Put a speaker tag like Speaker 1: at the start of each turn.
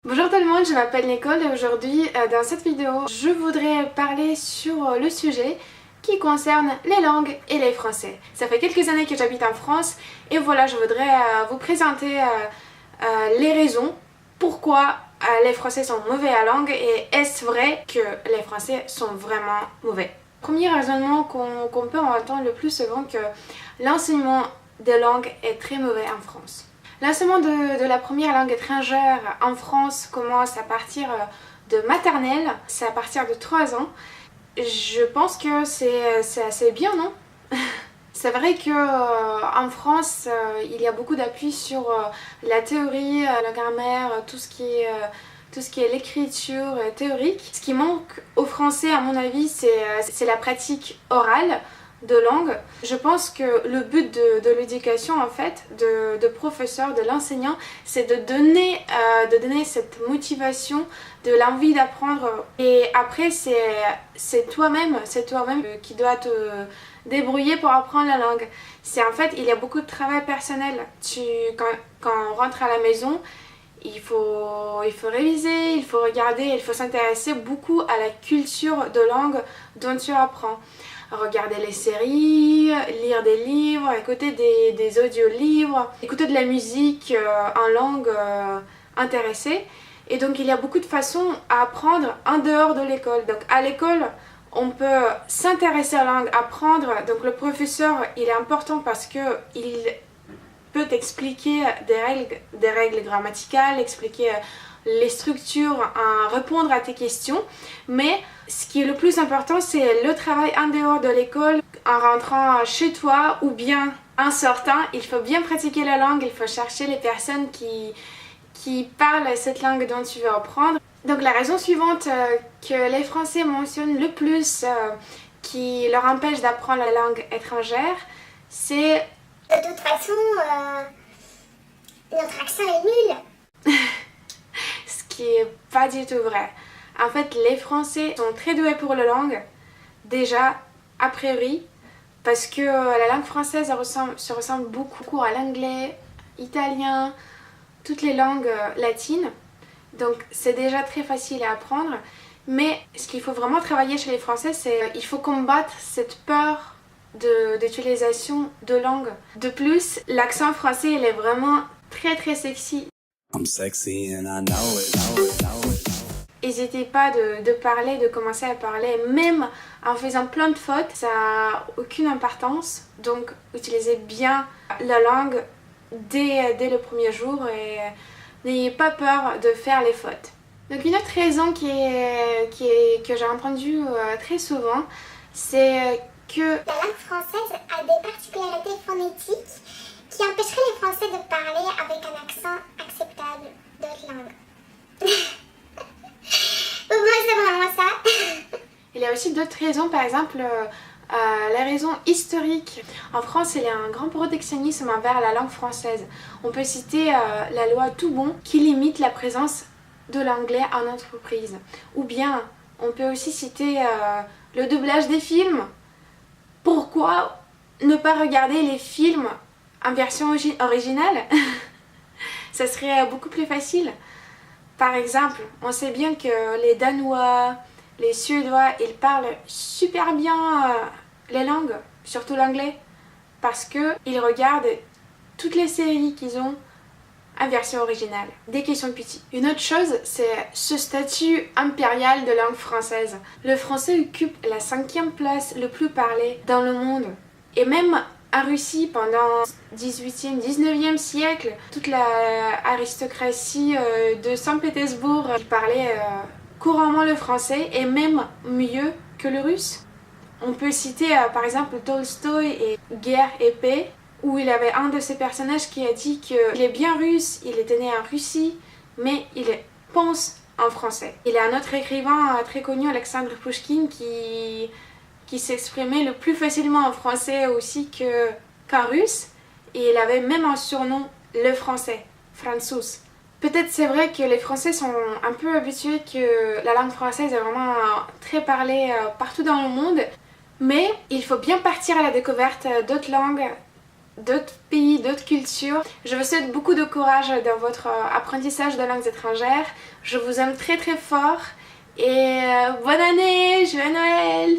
Speaker 1: Bonjour tout le monde, je m'appelle Nicole et aujourd'hui dans cette vidéo je voudrais parler sur le sujet qui concerne les langues et les français. Ça fait quelques années que j'habite en France et voilà, je voudrais vous présenter les raisons pourquoi les français sont mauvais à langue et est-ce vrai que les français sont vraiment mauvais. Premier raisonnement qu'on peut entendre le plus souvent que l'enseignement des langues est très mauvais en France. L'enseignement de la première langue étrangère en France commence à partir de maternelle, c'est à partir de 3 ans. Je pense que c'est assez bien, non? C'est vrai qu'en France, il y a beaucoup d'appui sur la théorie, la grammaire, tout ce qui est l'écriture théorique. Ce qui manque au français, à mon avis, c'est la pratique orale de langue. Je pense que le but de l'éducation, en fait, de professeur, de l'enseignant, c'est de donner cette motivation, de l'envie d'apprendre. Et après, c'est toi-même qui dois te débrouiller pour apprendre la langue. En fait, il y a beaucoup de travail personnel. Quand on rentre à la maison, il faut réviser, il faut regarder, il faut s'intéresser beaucoup à la culture de langue dont tu apprends. Regarder les séries, lire des livres, écouter des audiolivres, écouter de la musique en langue intéressée. Et donc il y a beaucoup de façons à apprendre en dehors de l'école. Donc à l'école, on peut s'intéresser à la langue, apprendre. Donc le professeur, il est important parce que il peut expliquer des règles grammaticales, expliquer les structures, répondre à tes questions. Mais ce qui est le plus important, c'est le travail en dehors de l'école, en rentrant chez toi ou bien en sortant. Il faut bien pratiquer la langue, il faut chercher les personnes qui parlent cette langue dont tu veux apprendre. Donc la raison suivante que les Français mentionnent le plus qui leur empêche d'apprendre la langue étrangère, c'est...
Speaker 2: De toute façon, notre accent est nul.
Speaker 1: Ce qui est pas du tout vrai. En fait, les Français sont très doués pour la langue, déjà, a priori, parce que la langue française se ressemble beaucoup à l'anglais, italien, toutes les langues latines. Donc c'est déjà très facile à apprendre. Mais ce qu'il faut vraiment travailler chez les Français, c'est qu'il faut combattre cette peur d'utilisation de langue. De plus, l'accent français, il est vraiment très sexy. I'm sexy and I know it. N'hésitez pas de commencer à parler, même en faisant plein de fautes, ça n'a aucune importance. Donc utilisez bien la langue dès le premier jour et n'ayez pas peur de faire les fautes. Donc une autre raison que j'ai entendue très souvent, c'est que
Speaker 2: la langue française a des particularités phonétiques qui empêcheraient les Français de parler avec un accent acceptable d'autres langues. Pour moi, c'est vraiment ça.
Speaker 1: Il y a aussi d'autres raisons, par exemple la raison historique. En France, il y a un grand protectionnisme envers la langue française. On peut citer la loi Toubon qui limite la présence de l'anglais en entreprise. Ou bien, on peut aussi citer le doublage des films. Pourquoi ne pas regarder les films en version originale? Ça serait beaucoup plus facile. Par exemple, on sait bien que les Danois, les Suédois, ils parlent super bien les langues, surtout l'anglais, parce qu'ils regardent toutes les séries qu'ils ont en version originale, dès qu'ils sont petits. Une autre chose, c'est ce statut impérial de langue française. Le français occupe la 5e place le plus parlée dans le monde. Et même en Russie, pendant 18e, 19e siècle, toute l'aristocratie de Saint-Pétersbourg parlait couramment le français et même mieux que le russe. On peut citer par exemple Tolstoï et Guerre et paix, où il y avait un de ses personnages qui a dit qu'il est bien russe, il était né en Russie, mais il pense en français. Il y a un autre écrivain très connu, Alexandre Pouchkine, qui s'exprimait le plus facilement en français aussi qu'en russe, et il avait même un surnom, le français, Franzus. Peut-être c'est vrai que les Français sont un peu habitués que la langue française est vraiment très parlée partout dans le monde, mais il faut bien partir à la découverte d'autres langues d'autres pays, d'autres cultures. Je vous souhaite beaucoup de courage dans votre apprentissage de langues étrangères. Je vous aime très très fort et bonne année, joyeux Noël!